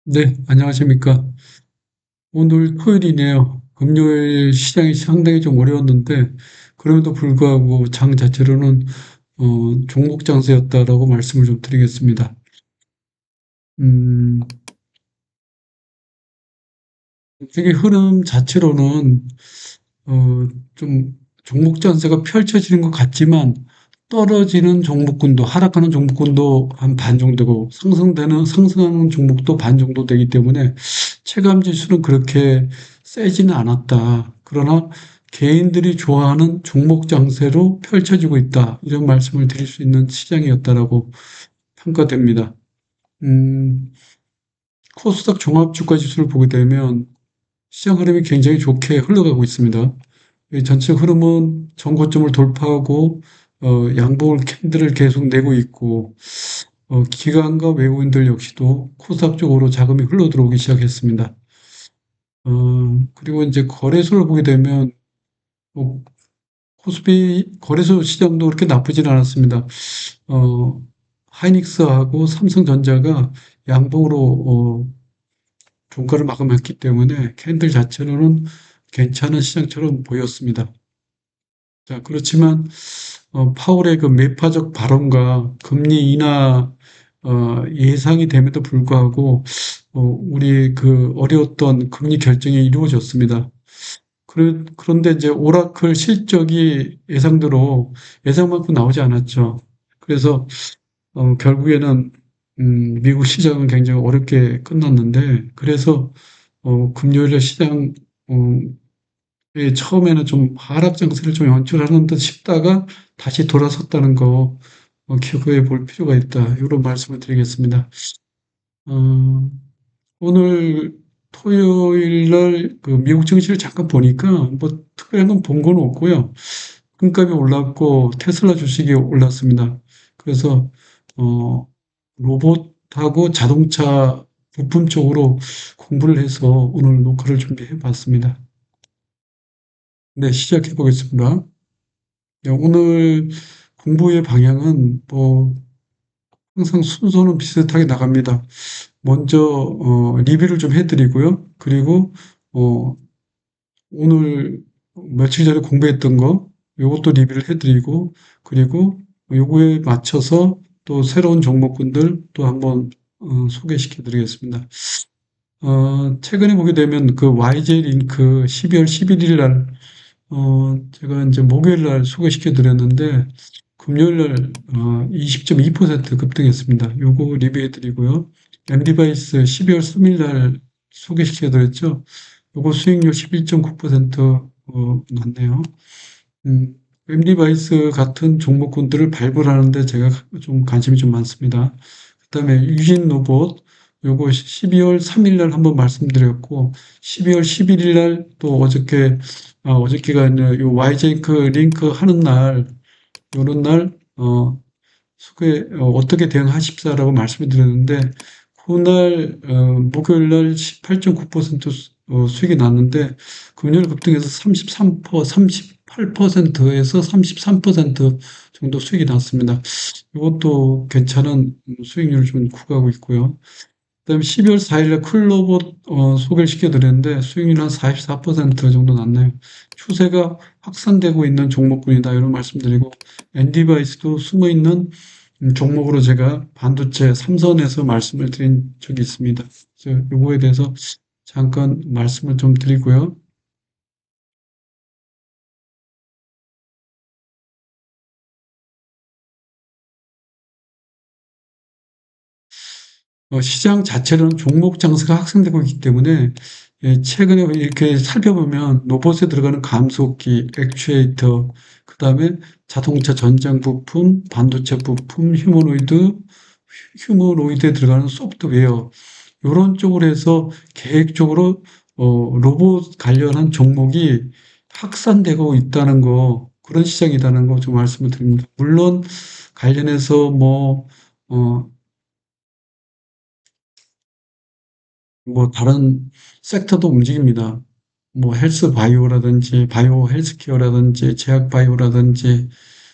네, 안녕하십니까. 오늘 토요일이네요. 금요일 시장이 상당히 좀 어려웠는데, 그럼에도 불구하고 장 자체로는, 종목 장세였다라고 말씀을 좀 드리겠습니다. 음, 되게 흐름 자체로는, 어, 좀 종목 장세가 펼쳐지는 것 같지만, 떨어지는 종목군도, 하락하는 종목군도 한 반 정도고, 상승하는 종목도 반 정도 되기 때문에, 체감 지수는 그렇게 세지는 않았다. 그러나 개인들이 좋아하는 종목 장세로 펼쳐지고 있다. 이런 말씀을 드릴 수 있는 시장이었다라고 평가됩니다. 음, 코스닥 종합주가 지수를 보게 되면 시장 흐름이 굉장히 좋게 흘러가고 있습니다. 이 전체 흐름은 전고점을 돌파하고 양봉을 캔들을 계속 내고 있고 기관과 외국인들 역시도 코스닥 쪽으로 자금이 흘러 들어오기 시작했습니다. 그리고 이제 거래소를 보게 되면 뭐 코스피 거래소 시장도 그렇게 나쁘진 않았습니다. 어, 하이닉스하고 삼성전자가 양봉으로 종가를 마감했기 때문에 캔들 자체로는 괜찮은 시장처럼 보였습니다. 자, 그렇지만 파월의 그 매파적 발언과 금리 인하 예상이 됨에도 불구하고 우리 그 어려웠던 금리 결정이 이루어졌습니다. 그런데 이제 오라클 실적이 예상만큼 나오지 않았죠. 그래서 결국에는 미국 시장은 굉장히 어렵게 끝났는데 그래서 금요일에 시장 어, 처음에는 좀 하락 장세를 좀 연출하는 듯 싶다가 다시 돌아섰다는 거 기억해 볼 필요가 있다. 이런 말씀을 드리겠습니다. 어, 오늘 토요일 날 그 미국 증시를 잠깐 보니까 뭐 특별한 건 본 건 없고요. 금값이 올랐고 테슬라 주식이 올랐습니다. 그래서 어, 로봇하고 자동차 부품 쪽으로 공부를 해서 오늘 녹화를 준비해 봤습니다. 네, 시작해 보겠습니다. 네, 오늘 공부의 방향은 뭐 항상 순서는 비슷하게 나갑니다. 먼저 리뷰를 좀 해드리고요. 그리고 어, 오늘 며칠 전에 공부했던 거 요것도 리뷰를 해드리고 그리고 요거에 맞춰서 또 새로운 종목군들 또 한번 소개시켜 드리겠습니다. 최근에 보게 되면 그 YJ 링크 12월 11일 날 제가 이제 목요일 날 소개시켜 드렸는데 금요일 날 20.2% 급등했습니다. 요거 리뷰해 드리고요. 엠디바이스 12월 3일 날 소개시켜 드렸죠. 요거 수익률 11.9% 났네요. 엠디바이스 같은 종목군들을 발굴하는데 제가 좀 관심이 좀 많습니다. 그다음에 유진 로봇 요거 12월 3일 날 한번 말씀드렸고 12월 11일 날 또 어저께가 아니라 요 YJ크 링크 하는 날 요런 날 어떻게 대응하십사라고 말씀을 드렸는데 그날 목요일 날 18.9% 수익이 났는데 금요일 급등해서 38%에서 33% 정도 수익이 났습니다. 이것도 괜찮은 수익률을 좀 구가하고 있고요. 그다음에 12월 4일에 쿨로봇 소개를 시켜드렸는데 수익률 한 44% 정도 났네요. 추세가 확산되고 있는 종목군이다 이런 말씀드리고 엔디바이스도 숨어있는 종목으로 제가 반도체 삼선에서 말씀을 드린 적이 있습니다. 그래서 요거에 대해서 잠깐 말씀을 좀 드리고요. 시장 자체로는 종목 장세가 확산되고 있기 때문에 최근에 이렇게 살펴보면 로봇에 들어가는 감속기, 액추에이터, 그다음에 자동차 전장 부품, 반도체 부품, 휴머노이드에 들어가는 소프트웨어 요런 쪽으로 해서 계획적으로 로봇 관련한 종목이 확산되고 있다는 거, 그런 시장이라는 거 좀 말씀을 드립니다. 물론 관련해서 뭐 다른 섹터도 움직입니다. 뭐 헬스 바이오라든지 바이오 헬스케어라든지 제약 바이오라든지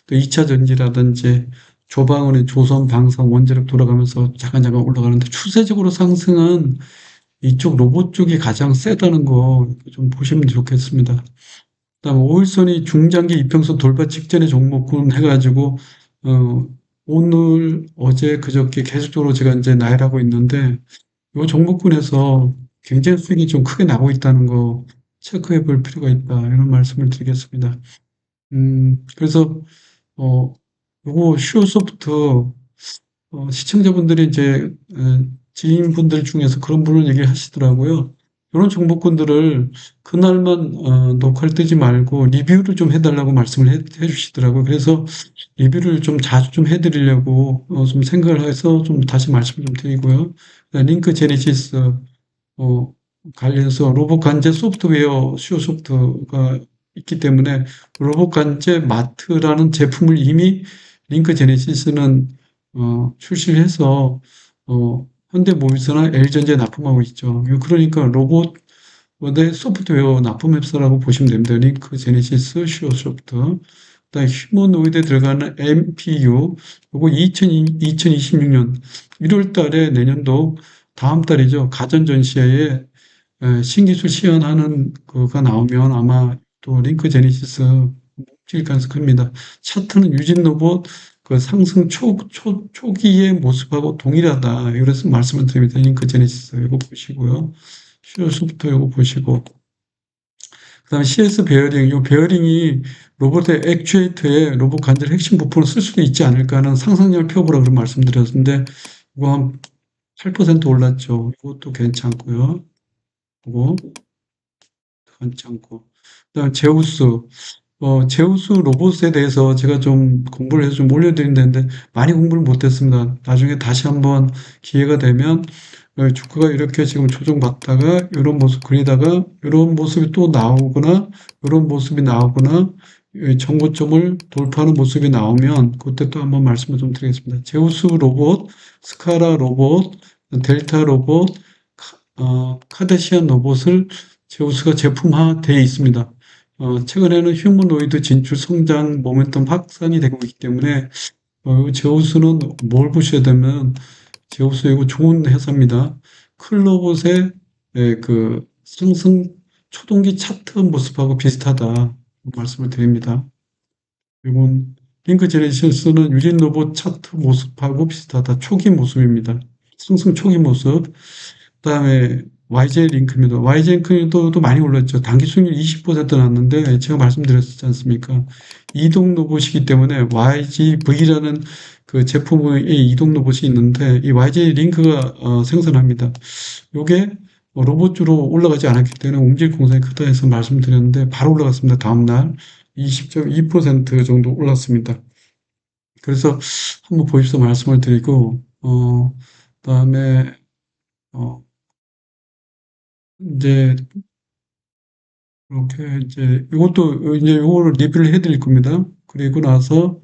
또 2차 전지라든지 조방은의 조선, 방산, 원자력 돌아가면서 잠깐 올라가는데 추세적으로 상승은 이쪽 로봇 쪽이 가장 세다는 거 좀 보시면 좋겠습니다. 그다음에 오일선이 중장기 이평선 돌파 직전의 종목군 해가지고 어, 오늘 어제 그저께 계속적으로 제가 이제 나열하고 있는데 이 종목군에서 굉장히 수익이 좀 크게 나고 있다는 거 체크해 볼 필요가 있다 이런 말씀을 드리겠습니다. 그래서 요거 슈어소프트 시청자분들이 이제 지인분들 중에서 그런 분을 얘기하시더라고요. 이런 종목군들을 그날만 녹화를 뜨지 말고 리뷰를 좀 해달라고 말씀을 해주시더라고요. 그래서 리뷰를 좀 자주 좀 해드리려고 좀 생각을 해서 좀 다시 말씀을 좀 드리고요. 링크 제네시스 어, 관련해서 로봇 관제 소프트웨어 슈어 소프트가 있기 때문에 로봇 관제 마트라는 제품을 이미 링크 제네시스는 출시를 해서 현대모비스나 LG전자에 납품하고 있죠. 그러니까 로봇의 소프트웨어 납품 앱스라고 보시면 됩니다. 링크 제네시스 슈어 소프트. 그다음에 휴머노이드에 들어가는 MPU 요거 2026년 1월 달에 내년도 다음 달이죠. 가전 전시회에 신기술 시연하는 거가 나오면 아마 또 링크 제네시스 찔 가능성이 큽니다. 차트는 유진 로봇 그 상승 초기의 모습하고 동일하다. 이래서 말씀을 드립니다. 링크 제네시스 이거 보시고요. 슈어소프트 이거 보시고. 그 다음에 CS 베어링, 이 베어링이 로봇의 액추에이터에 로봇 관절 핵심 부품을 쓸 수도 있지 않을까 하는 상상력을 펴보라 그런 말씀드렸는데, 이거 한 8% 올랐죠. 이것도 괜찮고요. 그거 괜찮고. 그 다음에 제우스. 제우스 로봇에 대해서 제가 좀 공부를 해서 좀 올려드린다는데 많이 공부를 못했습니다. 나중에 다시 한번 기회가 되면 주가가 이렇게 지금 조정받다가 이런 모습 그리다가 이런 모습이 또 나오거나 이런 모습이 나오거나 정고점을 돌파하는 모습이 나오면 그때 또 한번 말씀을 좀 드리겠습니다. 제우스 로봇, 스카라 로봇, 델타 로봇, 카데시안 로봇을 제우스가 제품화되어 있습니다. 최근에는 휴머노이드 진출 성장 모멘텀 확산이 되고 있기 때문에 제우스는 뭘 보셔야 되면 제우스 이거 좋은 회사입니다. 클로봇의 그 상승 초동기 차트 모습하고 비슷하다 말씀을 드립니다. 이건 링크 제네시스는 유진 로봇 차트 모습하고 비슷하다. 초기 모습입니다. 상승 초기 모습. 그다음에 YJ 링크입니다. YJ 링크도 많이 올랐죠. 단기 수익률 20% 났는데 제가 말씀드렸지 않습니까? 이동 로봇이기 때문에 YGV라는 그 제품의 이동 로봇이 있는데 이 YJ 링크가 생산합니다. 요게 로봇주로 올라가지 않았기 때문에 움직일 공산이 크다 해서 말씀드렸는데 바로 올라갔습니다. 다음날 20.2% 정도 올랐습니다. 그래서 한번 보십시오 말씀을 드리고 그다음에 이제 이렇게 이제 이것도 이제 요거를 리뷰를 해드릴 겁니다. 그리고 나서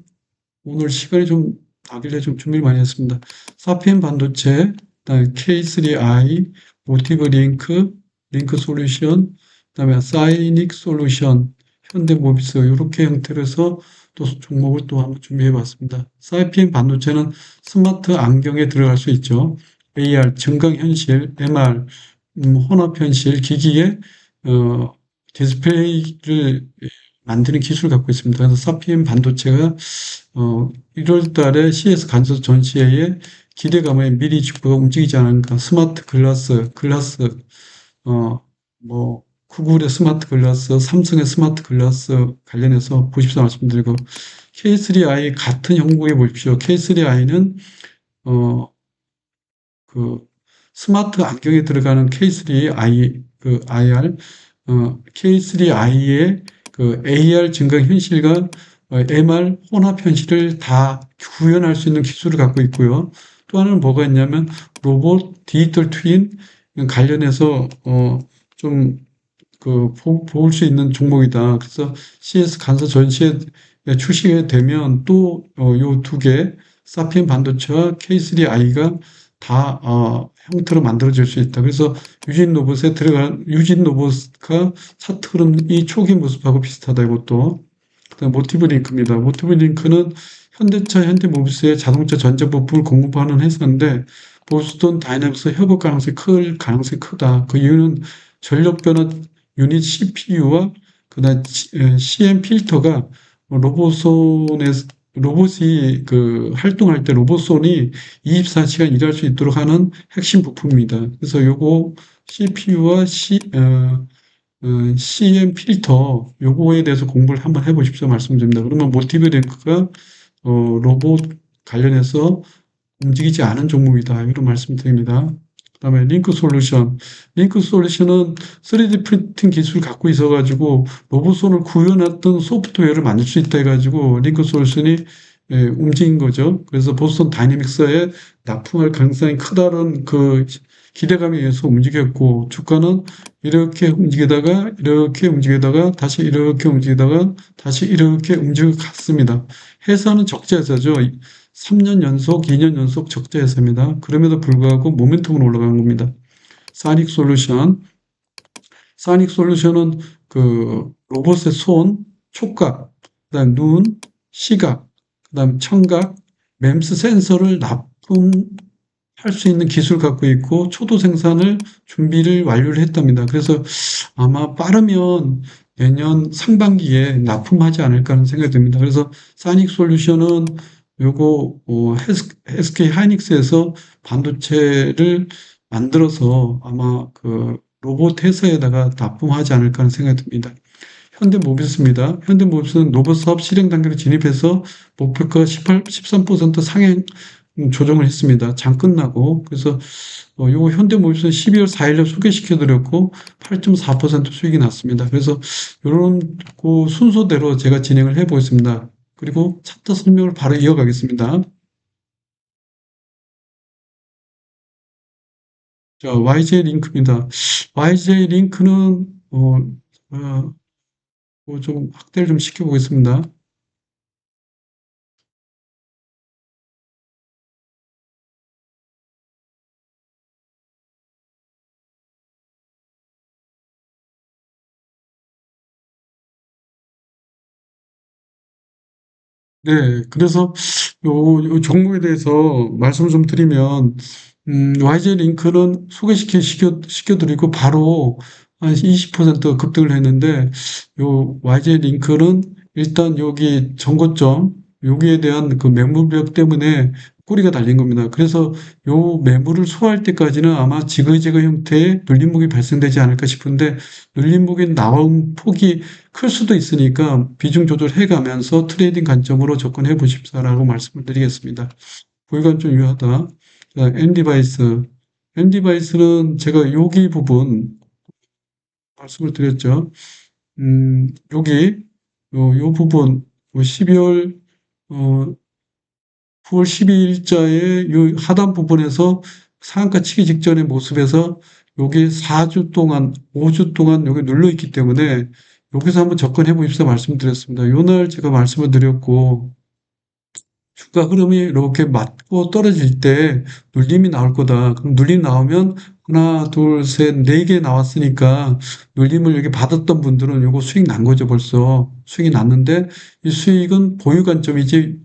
오늘 시간이 좀 나길래 좀 준비를 많이 했습니다. 사피엔 반도체, 그다음에 K3i, 모티브 링크, 링크 솔루션, 그다음에 사이닉 솔루션, 현대모비스 이렇게 형태로 해서 또 종목을 또 한번 준비해 봤습니다. 사피엔 반도체는 스마트 안경에 들어갈 수 있죠. AR, 증강현실, MR, 혼합현실 기기에 디스플레이를 만드는 기술을 갖고 있습니다. 그래서 사피엔 반도체가 1월 달에 CS 간접 전시회에 기대감에 미리 주가가 움직이지 않은가. 스마트 글라스, 구글의 스마트 글라스, 삼성의 스마트 글라스 관련해서 보십시오 말씀드리고, K3i 같은 형국에 보십시오. K3i는, 스마트 안경에 들어가는 K3i, IR, K3i의 AR 증강 현실과 MR 혼합 현실을 다 구현할 수 있는 기술을 갖고 있고요. 또 하나는 뭐가 있냐면 로봇 디지털 트윈 관련해서 좀 볼 수 있는 종목이다. 그래서 CS 간사 전시에 출시가 되면 또 요 두 개 사피엔 반도체와 K3i가 다 형태로 만들어질 수 있다. 그래서 유진 로봇과 차트 흐름이 초기 모습하고 비슷하다. 이것도. 그다음 모티브 링크입니다. 모티브 링크는 현대차, 현대모비스의 자동차 전자 부품을 공급하는 회사인데 보스턴 다이내믹스 협업 가능성이 크다. 그 이유는 전력 변화 유닛 CPU와 그다음 CM 필터가 로봇이 그 활동할 때 로봇손이 24시간 일할 수 있도록 하는 핵심 부품입니다. 그래서 요거 CPU와 CM 필터 요거에 대해서 공부를 한번 해보십시오 말씀드립니다. 그러면 모티브 랭크가 로봇 관련해서 움직이지 않은 종목이다. 이런 말씀드립니다. 그다음에 링크 솔루션. 링크 솔루션은 3D 프린팅 기술을 갖고 있어가지고 로봇손을 구현했던 소프트웨어를 만들 수 있다 해가지고 링크 솔루션이 움직인 거죠. 그래서 보스턴 다이내믹스에 납품할 가능성이 크다는 그 기대감에 의해서 움직였고 주가는 이렇게 움직이다가 이렇게 움직이다가 다시 이렇게 움직이다가 다시 이렇게 움직여 갔습니다. 회사는 적자회사죠. 3년 연속, 2년 연속 적자회사입니다. 그럼에도 불구하고 모멘텀으로 올라간 겁니다. 사닉 솔루션. 사닉 솔루션은 그 로봇의 손, 촉각, 그다음 눈, 시각, 그다음 청각, 맴스 센서를 납품할 수 있는 기술을 갖고 있고 초도 생산을 준비를 완료를 했답니다. 그래서 아마 빠르면 내년 상반기에 납품하지 않을까 하는 생각이 듭니다. 그래서 사닉 솔루션은 요거 SK 하이닉스에서 반도체를 만들어서 아마 그 로봇 회사에다가 납품하지 않을까 하는 생각이 듭니다. 현대모비스입니다. 현대모비스는 로봇 사업 실행 단계로 진입해서 목표가 13% 상향 조정을 했습니다. 장 끝나고. 그래서 요거 현대모비스는 12월 4일에 소개시켜 드렸고 8.4% 수익이 났습니다. 그래서 요런 그 순서대로 제가 진행을 해 보겠습니다. 그리고 차트 설명을 바로 이어가겠습니다. 자, YJ 링크입니다. YJ 링크는 좀 확대를 좀 시켜보겠습니다. 네, 그래서 요 종목에 대해서 말씀을 좀 드리면, YJ 링크는 시켜드리고 바로 한 20% 급등을 했는데, 요 YJ 링크는 일단 여기 전고점, 여기에 대한 그 매물벽 때문에 꼬리가 달린 겁니다. 그래서 요 매물을 소화할 때까지는 아마 지그재그 형태의 눌림목이 발생되지 않을까 싶은데, 눌림목이 나온 폭이 클 수도 있으니까 비중 조절해 가면서 트레이딩 관점으로 접근해 보십사라고 말씀을 드리겠습니다. 보유가 좀 유효하다. 자, N디바이스. N디바이스는 제가 여기 부분 말씀을 드렸죠. 여기, 요 부분, 12월, 9월 12일자의 요 하단 부분에서 상한가 치기 직전의 모습에서 여기 4주 동안, 5주 동안 여기 눌러 있기 때문에 여기서 한번 접근해 보십시오 말씀드렸습니다. 요날 제가 말씀을 드렸고, 주가 흐름이 이렇게 맞고 떨어질 때 눌림이 나올 거다. 그럼 눌림 나오면 하나, 둘, 셋, 네 개 나왔으니까 눌림을 여기 받았던 분들은 요거 수익 난 거죠, 벌써. 수익이 났는데 이 수익은 보유 관점이지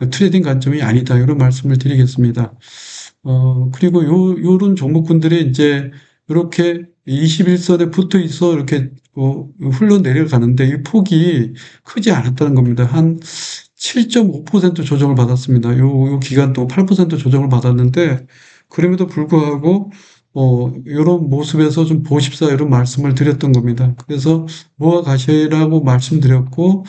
트레이딩 관점이 아니다. 이런 말씀을 드리겠습니다. 그리고 요런 종목군들이 이제 이렇게 21선에 붙어 있어 이렇게 흘러내려가는데 이 폭이 크지 않았다는 겁니다. 한 7.5% 조정을 받았습니다. 요 기간 동안 8% 조정을 받았는데 그럼에도 불구하고 요런 모습에서 좀 보십사 이런 말씀을 드렸던 겁니다. 그래서 모아 가시라고 말씀드렸고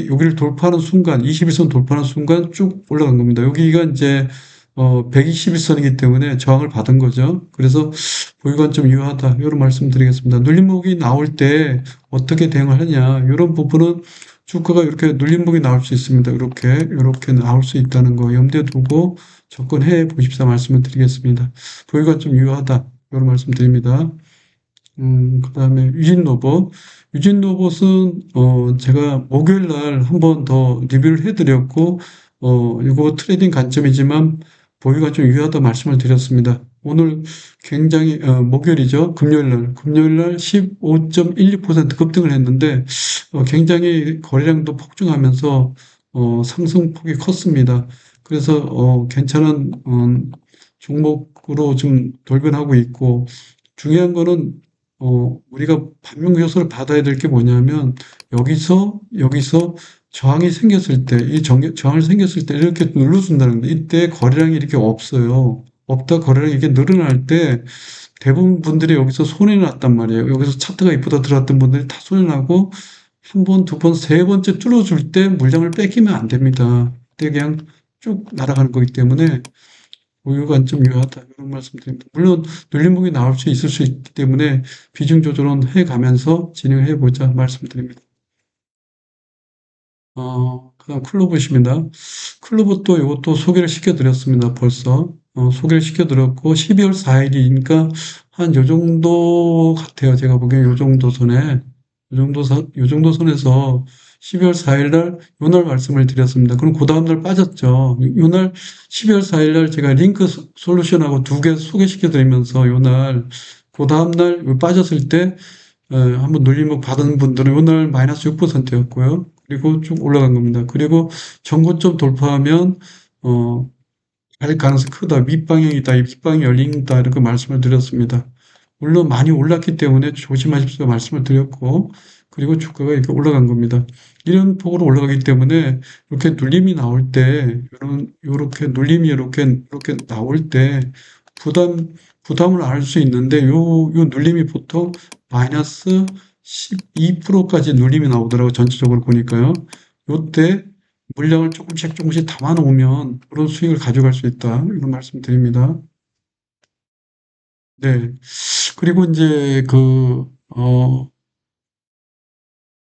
여기를 돌파하는 순간 21선 돌파하는 순간 쭉 올라간 겁니다. 여기가 이제 121선이기 때문에 저항을 받은 거죠. 그래서 보유관 좀 유효하다. 이런 말씀 드리겠습니다. 눌림목이 나올 때 어떻게 대응을 하냐. 이런 부분은 주가가 이렇게 눌림목이 나올 수 있습니다. 이렇게 나올 수 있다는 거 염두에 두고 접근해 보십사 말씀을 드리겠습니다. 보유관 좀 유효하다. 이런 말씀 드립니다. 그 다음에 유진로봇. 유진로봇은, 제가 목요일 날 한 번 더 리뷰를 해드렸고, 이거 트레이딩 관점이지만 보유가 좀 유효하다 말씀을 드렸습니다. 오늘 굉장히, 목요일이죠. 금요일 날 15.12% 급등을 했는데, 굉장히 거래량도 폭증하면서 상승폭이 컸습니다. 그래서 괜찮은 종목으로 좀 돌변하고 있고, 중요한 거는 우리가 반면 교사를 받아야 될 게 뭐냐면, 여기서 저항이 생겼을 때, 저항이 생겼을 때 이렇게 눌러준다는 거예요. 이때 거래량이 이렇게 없어요. 없다 거래량이 이렇게 늘어날 때 대부분 분들이 여기서 손해 났단 말이에요. 여기서 차트가 이쁘다 들어왔던 분들이 다 손해 나고, 한 번, 두 번, 세 번째 뚫어줄 때 물량을 뺏기면 안 됩니다. 그때 그냥 쭉 날아가는 거기 때문에 보유가 좀 유효하다. 이런 말씀드립니다. 물론 눌림목이 나올 수 있을 수 있기 때문에 비중 조절은 해가면서 진행해 보자 말씀드립니다. 그다음 클로봇입니다. 클로봇도 이것도 소개를 시켜드렸습니다. 벌써 소개를 시켜드렸고 12월 4일이니까 한 요 정도 같아요. 제가 보기엔 요 정도 선에 요 정도 선에서 12월 4일 날 요날 말씀을 드렸습니다. 그럼 그 다음 날 빠졌죠. 요날 12월 4일 날 제가 링크 솔루션하고 두 개 소개시켜 드리면서 요날 그 다음 날 빠졌을 때 한번 눌림목 받은 분들은 오늘 마이너스 6%였고요. 그리고 쭉 올라간 겁니다. 그리고 전고점 돌파하면 갈 가능성이 크다. 밑방향이다. 밑방이 열린다. 이렇게 말씀을 드렸습니다. 물론 많이 올랐기 때문에 조심하십시오 말씀을 드렸고, 그리고 주가가 이렇게 올라간 겁니다. 이런 폭으로 올라가기 때문에 이렇게 눌림이 나올 때, 요렇게 눌림이 이렇게 나올 때 부담을 알 수 있는데, 요 눌림이 보통 마이너스 12%까지 눌림이 나오더라고요. 전체적으로 보니까요. 요때 물량을 조금씩 담아 놓으면 그런 수익을 가져갈 수 있다. 이런 말씀 드립니다. 네. 그리고 이제